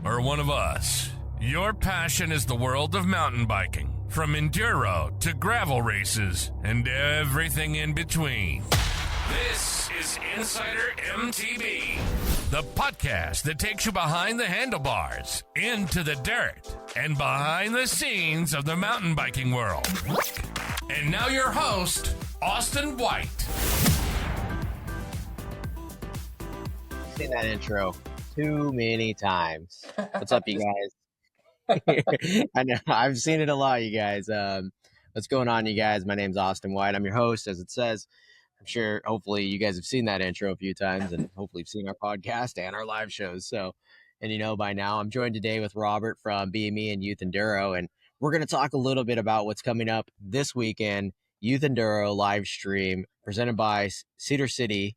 or one of us, your passion is the world of mountain biking. From enduro to gravel races and everything in between. This is Insidermtb, the podcast that takes you behind the handlebars, into the dirt, and behind the scenes of the mountain biking world. And now your host, Austin White. Seen that intro too many times. What's up, you guys? I know I've seen it a lot, you guys. What's going on, you guys? My name's Austin White. I'm your host, as it says. I'm sure, hopefully, you guys have seen that intro a few times, and hopefully, you've seen our podcast and our live shows. So, and you know by now, I'm joined today with Robert from BME and Youth Enduro, and we're going to talk a little bit about what's coming up this weekend. Youth Enduro live stream presented by Cedar City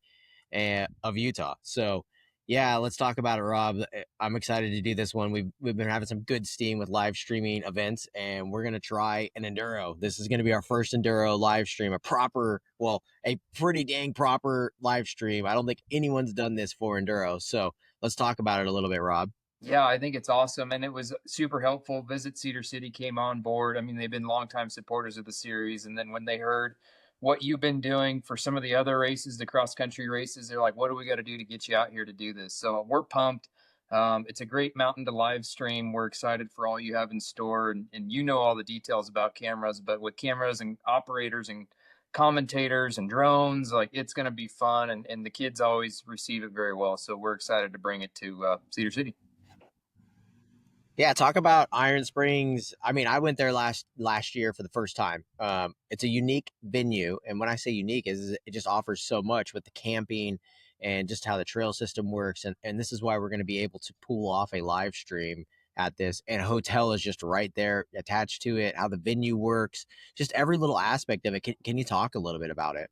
of Utah. So, yeah, let's talk about it, Rob. I'm excited to do this one. We've been having some good steam with live streaming events, and we're going to try an Enduro. This is going to be our first Enduro live stream, a pretty dang proper live stream. I don't think anyone's done this for Enduro. So let's talk about it a little bit, Rob. Yeah, I think it's awesome, and it was super helpful. Visit Cedar City came on board. I mean, they've been longtime supporters of the series, and then when they heard what you've been doing for some of the other races, the cross-country races, they're like, what do we got to do to get you out here to do this? So we're pumped. It's a great mountain to live stream. We're excited for all you have in store, and you know all the details about cameras, but with cameras and operators and commentators and drones, like, it's going to be fun, and the kids always receive it very well. So we're excited to bring it to Cedar City. Yeah, talk about Iron Springs. I mean, I went there last year for the first time. It's a unique venue, and when I say unique, is it just offers so much with the camping and just how the trail system works. And this is why we're going to be able to pull off a live stream at this. And a hotel is just right there attached to it. How the venue works, just every little aspect of it. Can you talk a little bit about it?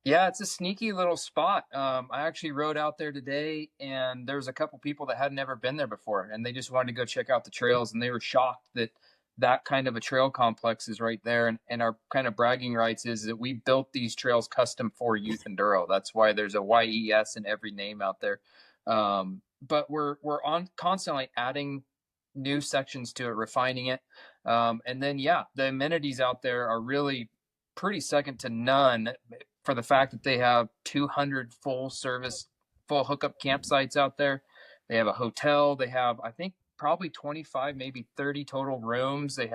Yeah, it's a sneaky little spot. I actually rode out there today, and there was a couple people that had never been there before, and they just wanted to go check out the trails, and they were shocked that that kind of a trail complex is right there. And our kind of bragging rights is that we built these trails custom for Youth Enduro. That's why there's a YES in every name out there. But we're on constantly adding new sections to it, refining it. And then, yeah, the amenities out there are really pretty second to none, for the fact that they have 200 full hookup campsites out there. They have a hotel. They have, I think, probably 25, maybe 30 total rooms. They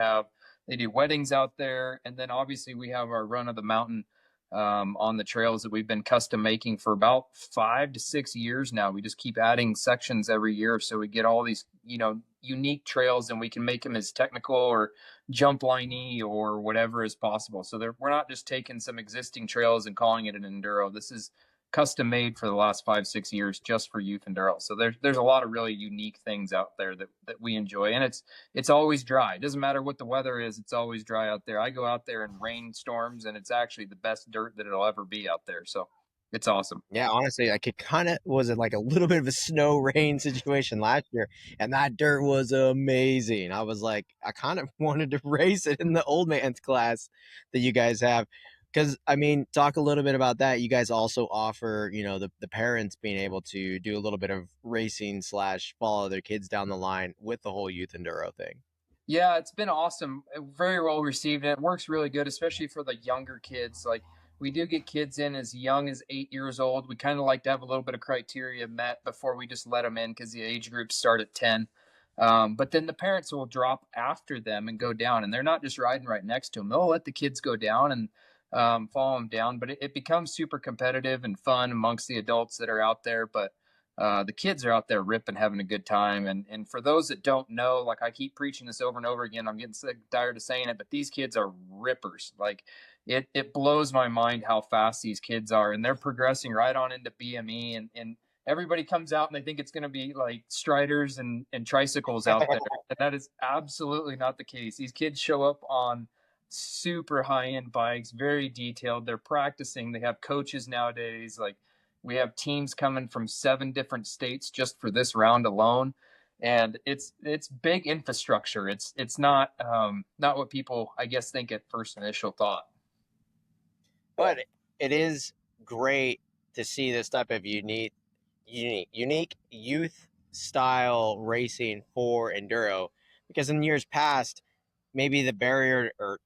do weddings out there. And then obviously we have our run of the mountain on the trails that we've been custom making for about 5 to 6 years now. We just keep adding sections every year. So we get all these, unique trails, and we can make them as technical or jump liney or whatever as possible. So we're not just taking some existing trails and calling it an enduro. This is custom made for the last 5-6 years just for Youth Enduro. So there's a lot of really unique things out there that we enjoy, and it's always dry. It doesn't matter what the weather is, it's always dry out there. I go out there in rainstorms, and it's actually the best dirt that it'll ever be out there. So it's awesome. Yeah, honestly, like, it kind of was like a little bit of a snow rain situation last year, and that dirt was amazing. I was like, I kind of wanted to race it in the old man's class that you guys have. Because, I mean, talk a little bit about that. You guys also offer, the parents being able to do a little bit of racing / follow their kids down the line with the whole Youth Enduro thing. Yeah, it's been awesome. Very well received. And it works really good, especially for the younger kids. Like, we do get kids in as young as 8 years old. We kind of like to have a little bit of criteria met before we just let them in, because the age groups start at 10. But then the parents will drop after them and go down, and they're not just riding right next to them. They'll let the kids go down and follow them down. But it becomes super competitive and fun amongst the adults that are out there. But the kids are out there ripping, having a good time. And for those that don't know, like, I keep preaching this over and over again, I'm getting sick, tired of saying it, but these kids are rippers. Like, it blows my mind how fast these kids are, and they're progressing right on into BME, and everybody comes out and they think it's going to be like striders and tricycles out there. And that is absolutely not the case. These kids show up on super high-end bikes, very detailed. They're practicing. They have coaches nowadays. Like, we have teams coming from 7 different states just for this round alone. And it's big infrastructure. It's not what people, I guess, think at first initial thought. But it is great to see this type of unique youth style racing for enduro, because in years past, maybe the barrier or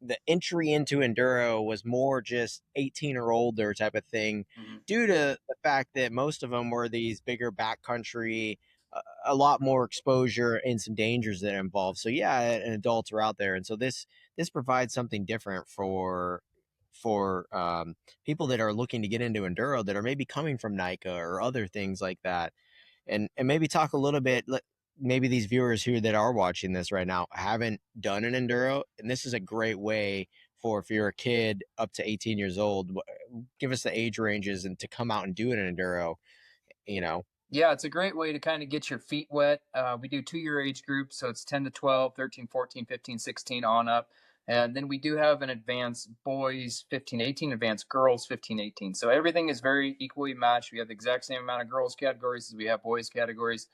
the entry into enduro was more just 18 or older type of thing, due to the fact that most of them were these bigger backcountry, a lot more exposure and some dangers that are involved. So yeah, and adults are out there, and so this provides something different for people that are looking to get into enduro that are maybe coming from NICA or other things like that, and maybe talk a little bit. Maybe these viewers here that are watching this right now haven't done an enduro, and this is a great way for, if you're a kid up to 18 years old, give us the age ranges and to come out and do an enduro, you know. Yeah, it's a great way to kind of get your feet wet. We do 2-year age groups, so it's 10 to 12, 13, 14, 15, 16 on up. And then we do have an advanced boys 15, 18, advanced girls 15, 18. So everything is very equally matched. We have the exact same amount of girls categories as we have boys categories.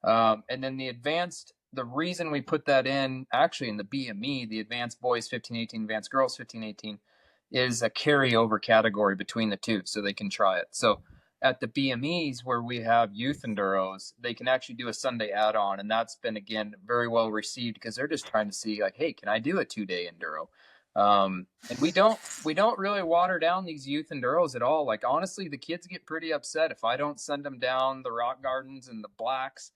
And then the advanced, the reason we put that in actually in the BME, the advanced boys 15, 18, advanced girls 15, 18, is a carryover category between the two, so they can try it. So at the BMEs where we have youth enduros, they can actually do a Sunday add-on, and that's been again very well received because they're just trying to see like, hey, can I do a 2-day enduro? And we don't really water down these youth enduros at all. Like honestly, the kids get pretty upset if I don't send them down the rock gardens and the blacks.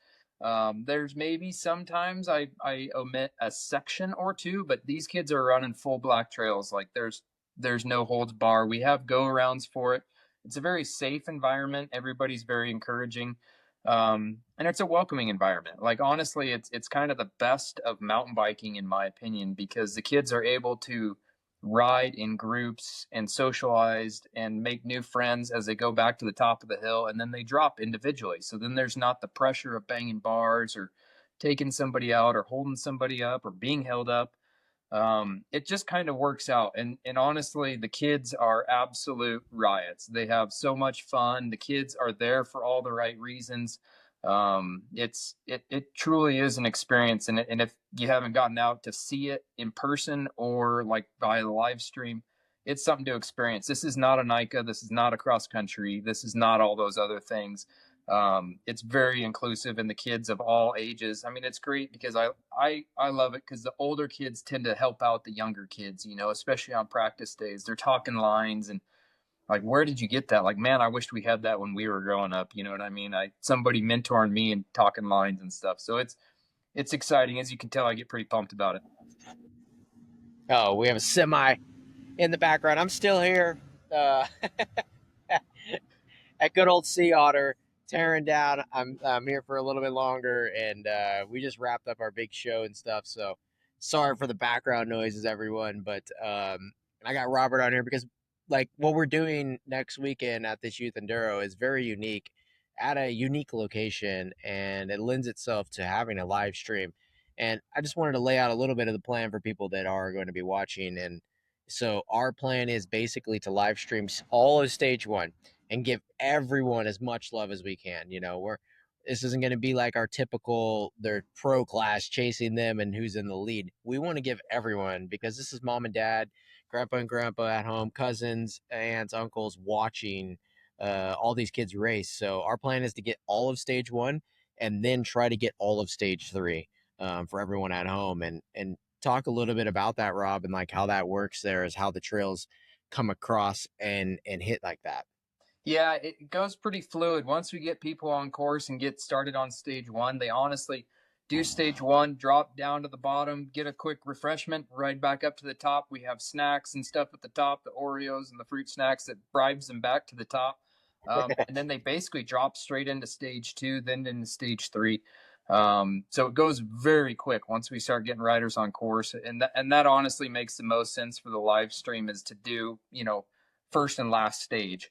There's maybe sometimes I omit a section or two, but these kids are running full black trails. Like there's no holds bar. We have go arounds for it. It's a very safe environment. Everybody's very encouraging. And it's a welcoming environment. Like honestly, it's kind of the best of mountain biking in my opinion, because the kids are able to ride in groups and socialize and make new friends as they go back to the top of the hill, and then they drop individually. So then there's not the pressure of banging bars or taking somebody out or holding somebody up or being held up. It just kind of works out. And honestly, the kids are absolute riots. They have so much fun. The kids are there for all the right reasons. It truly is an experience. And if you haven't gotten out to see it in person or like by the live stream, it's something to experience. This is not a NICA. This is not a cross country. This is not all those other things. It's very inclusive, and the kids of all ages. I mean, it's great because I love it because the older kids tend to help out the younger kids, you know, especially on practice days. They're talking lines and like, where did you get that? Like, man, I wished we had that when we were growing up. You know what I mean? Somebody mentoring me and talking lines and stuff. So it's exciting. As you can tell, I get pretty pumped about it. Oh, we have a semi in the background. I'm still here at good old Sea Otter, tearing down. I'm here for a little bit longer, and we just wrapped up our big show and stuff. So sorry for the background noises, everyone. But and I got Robert on here because like what we're doing next weekend at this Youth Enduro is very unique, at a unique location, and it lends itself to having a live stream. And I just wanted to lay out a little bit of the plan for people that are going to be watching. And so our plan is basically to live stream all of stage one and give everyone as much love as we can. You know, this isn't going to be like our typical their pro class chasing them and who's in the lead. We want to give everyone, because this is mom and dad, grandpa and grandpa at home, cousins, aunts, uncles watching all these kids race. So our plan is to get all of stage one and then try to get all of stage three for everyone at home, and talk a little bit about that, Rob, and like how that works there, is how the trails come across and hit like that. Yeah, it goes pretty fluid. Once we get people on course and get started on stage one, they honestly do stage one, drop down to the bottom, get a quick refreshment, ride back up to the top. We have snacks and stuff at the top, the Oreos and the fruit snacks that bribes them back to the top. And then they basically drop straight into stage two, then into stage three. So it goes very quick once we start getting riders on course. And that honestly makes the most sense for the live stream, is to do, you know, first and last stage.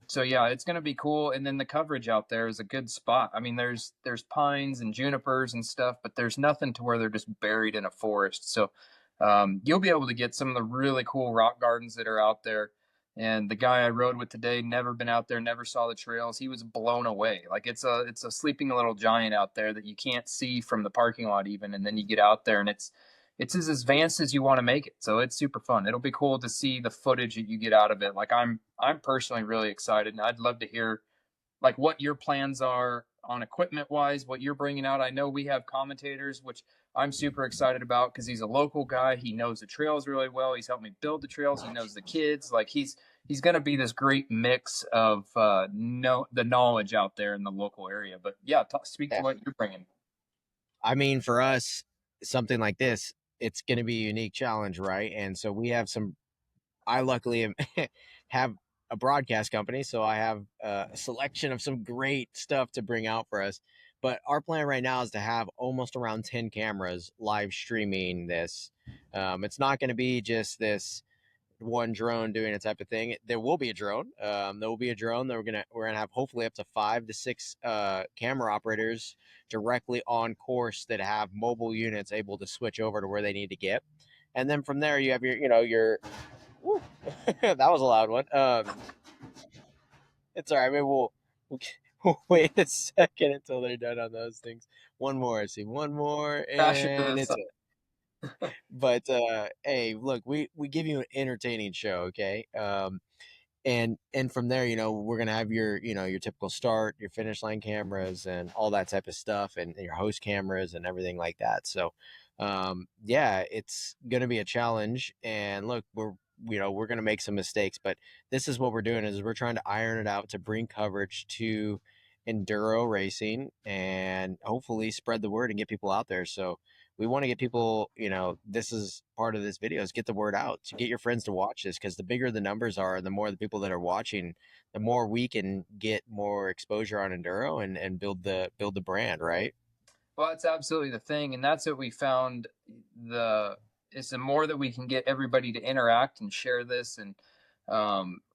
So yeah, it's going to be cool. And then the coverage out there is a good spot. I mean, there's pines and junipers and stuff, but there's nothing to where they're just buried in a forest. So, you'll be able to get some of the really cool rock gardens that are out there. And the guy I rode with today, never been out there, never saw the trails. He was blown away. Like it's a sleeping little giant out there that you can't see from the parking lot even. And then you get out there and it's as advanced as you want to make it. So it's super fun. It'll be cool to see the footage that you get out of it. Like I'm personally really excited, and I'd love to hear like what your plans are on equipment wise, what you're bringing out. I know we have commentators, which I'm super excited about because he's a local guy. He knows the trails really well. He's helped me build the trails. He knows the kids. Like he's going to be this great mix of the knowledge out there in the local area. But yeah, speak to what you're bringing. I mean, for us, something like this, it's going to be a unique challenge, right? And so we have some. I luckily have a broadcast company, so I have a selection of some great stuff to bring out for us. But our plan right now is to have almost around 10 cameras live streaming this. It's not going to be just this one drone doing a type of thing. There will be a drone. There will be a drone that we're gonna have hopefully up to 5 to 6 camera operators directly on course that have mobile units able to switch over to where they need to get. And then from there you have your woo, that was a loud one. It's all right. Maybe we'll wait a second until they're done on those things. One more. I see one more, and it's it. But hey, look, we give you an entertaining show, okay? And from there, we're gonna have your typical start, your finish line cameras, and all that type of stuff, and your host cameras and everything like that. So, yeah, it's gonna be a challenge. And look, we're gonna make some mistakes, but this is what we're doing is we're trying to iron it out to bring coverage to enduro racing and hopefully spread the word and get people out there. So we want to get people, this is part of this video is get the word out to get your friends to watch this, because the bigger the numbers are, the more the people that are watching, the more we can get more exposure on enduro and build the brand, right? Well, that's absolutely the thing, and that's what we found. It's the more that we can get everybody to interact and share this and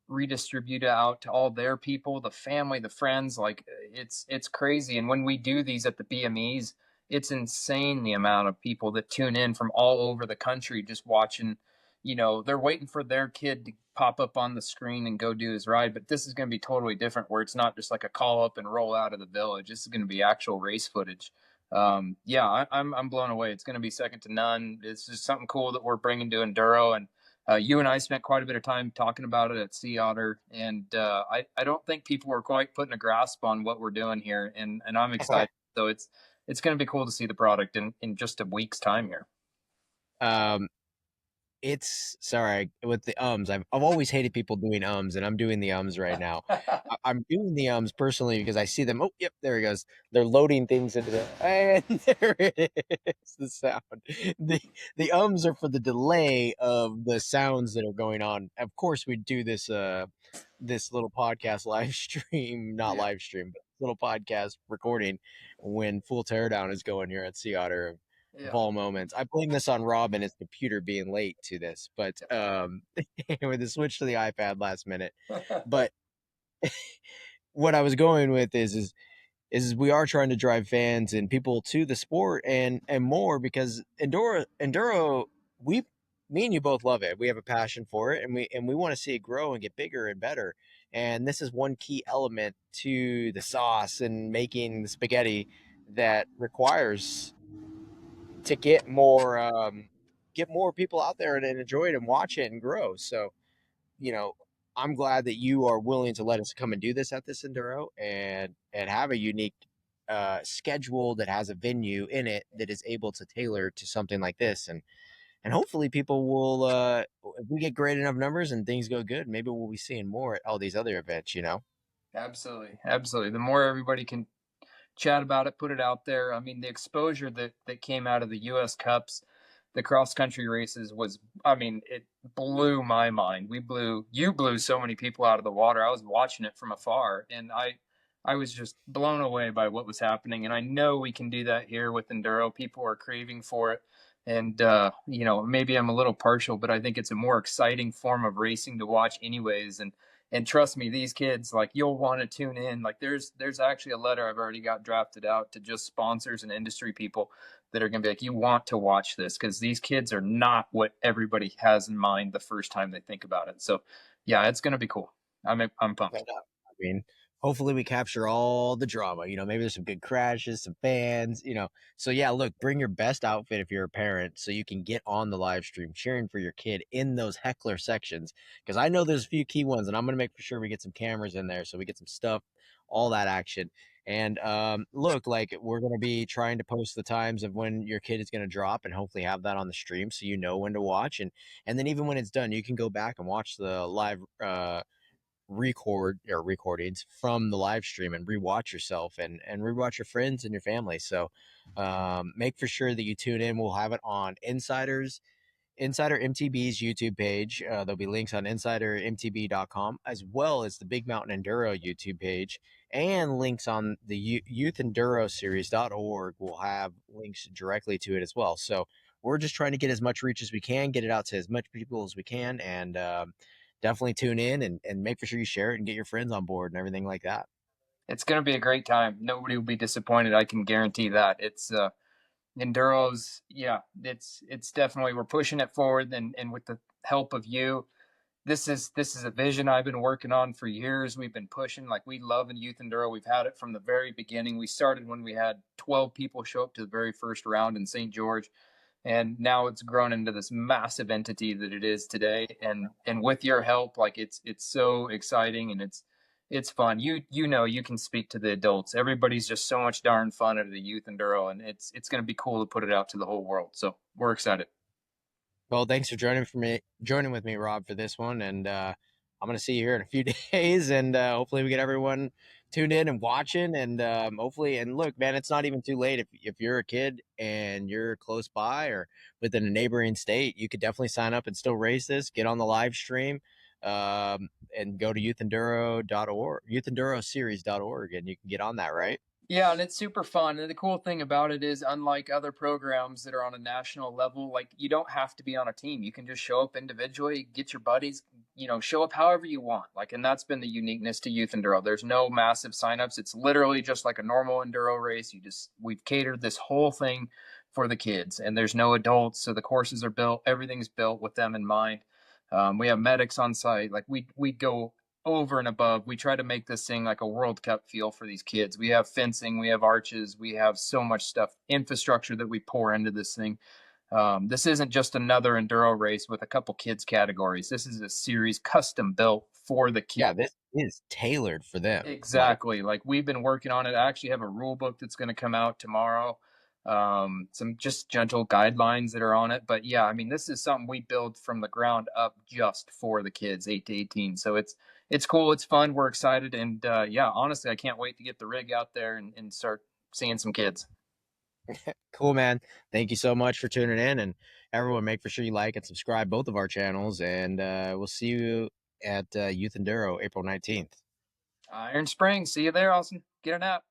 redistribute it out to all their people, the family, the friends. Like it's crazy. And when we do these at the BMEs, it's insane the amount of people that tune in from all over the country just watching. They're waiting for their kid to pop up on the screen and go do his ride. But this is going to be totally different, where it's not just like a call up and roll out of the village. This is going to be actual race footage. Yeah, I'm blown away. It's going to be second to none. It's just something cool that we're bringing to enduro, and you and I spent quite a bit of time talking about it at Sea Otter, and I don't think people are quite putting a grasp on what we're doing here, and I'm excited. So it's going to be cool to see the product in just a week's time here. It's sorry with the ums. I've always hated people doing ums, and I'm doing the ums right now. I'm doing the ums personally because I see them. Oh, yep, there he goes. They're loading things into the, and there it is. The sound. The ums are for the delay of the sounds that are going on. Of course, we do this this little podcast live stream, not live stream, but little podcast recording when full teardown is going here at Sea Otter. Of all moments. I blame this on Rob and his computer being late to this, but with the switch to the iPad last minute. But what I was going with is we are trying to drive fans and people to the sport and more, because enduro me and you both love it. We have a passion for it, and we want to see it grow and get bigger and better. And this is one key element to the sauce and making the spaghetti that requires to get more people out there and enjoy it and watch it and grow. So, I'm glad that you are willing to let us come and do this at this enduro and have a unique schedule that has a venue in it that is able to tailor to something like this. And hopefully people will if we get great enough numbers and things go good, maybe we'll be seeing more at all these other events. Absolutely. The more everybody can chat about it, put it out there. I mean, the exposure that came out of the U.S. Cups, the cross country races was, I mean, it blew my mind. You blew so many people out of the water. I was watching it from afar, and I was just blown away by what was happening. And I know we can do that here with enduro. People are craving for it. And, maybe I'm a little partial, but I think it's a more exciting form of racing to watch anyways. And trust me, these kids, like, you'll want to tune in. Like there's actually a letter I've already got drafted out to just sponsors and industry people that are going to be like, you want to watch this, because these kids are not what everybody has in mind the first time they think about it. So yeah, it's going to be cool. I'm pumped. I mean, hopefully we capture all the drama. Maybe there's some good crashes, some fans. So yeah, look, bring your best outfit if you're a parent, so you can get on the live stream cheering for your kid in those heckler sections, because I know there's a few key ones, and I'm gonna make for sure we get some cameras in there so we get some stuff, all that action. And look, like we're gonna be trying to post the times of when your kid is gonna drop, and hopefully have that on the stream so you know when to watch. And then even when it's done, you can go back and watch the live recordings from the live stream and rewatch yourself and rewatch your friends and your family. So make for sure that you tune in. We'll have it on Insider MTB's YouTube page. There'll be links on insidermtb.com, as well as the Big Mountain Enduro YouTube page, and links on the Youth Enduro series.org will have links directly to it as well. So we're just trying to get as much reach as we can, get it out to as much people as we can, and definitely tune in and make for sure you share it and get your friends on board and everything like that. It's going to be a great time. Nobody will be disappointed. I can guarantee that. It's Enduro's, yeah, it's definitely, we're pushing it forward, and with the help of you, this is a vision I've been working on for years. We've been pushing, like, we love in Youth Enduro. We've had it from the very beginning. We started when we had 12 people show up to the very first round in St. George, and now it's grown into this massive entity that it is today. And with your help, like, it's so exciting, and it's fun. You know, you can speak to the adults. Everybody's just so much darn fun at the Youth Enduro, and it's going to be cool to put it out to the whole world. So we're excited. Well, thanks for joining with me, Rob, for this one. And I'm going to see you here in a few days. And hopefully we get everyone tuned in and watching. And hopefully, and look, man, it's not even too late. If you're a kid and you're close by or within a neighboring state, you could definitely sign up and still race this. Get on the live stream and go to youthenduro.org, youthenduroseries.org, and you can get on that, right? Yeah, and it's super fun. And the cool thing about it is, unlike other programs that are on a national level, like, you don't have to be on a team. You can just show up individually, get your buddies, show up however you want. Like, and that's been the uniqueness to Youth Enduro. There's no massive signups. It's literally just like a normal enduro race. We've catered this whole thing for the kids, and there's no adults. So the courses are built, everything's built with them in mind. We have medics on site. Like, we go over and above. We try to make this thing like a World Cup feel for these kids. We have fencing, we have arches, we have so much stuff, infrastructure that we pour into this thing. This isn't just another enduro race with a couple kids categories. This is a series custom built for the kids. Yeah, this is tailored for them. Exactly. Like, we've been working on it. I actually have a rule book that's going to come out tomorrow. Some just gentle guidelines that are on it. But yeah, I mean, this is something we build from the ground up just for the kids 8 to 18. So it's cool. It's fun. We're excited. And yeah, honestly, I can't wait to get the rig out there and start seeing some kids. Cool, man. Thank you so much for tuning in, and everyone make for sure you like and subscribe both of our channels, and we'll see you at Youth Enduro April 19th. Iron Springs. See you there, Austin. Get a nap.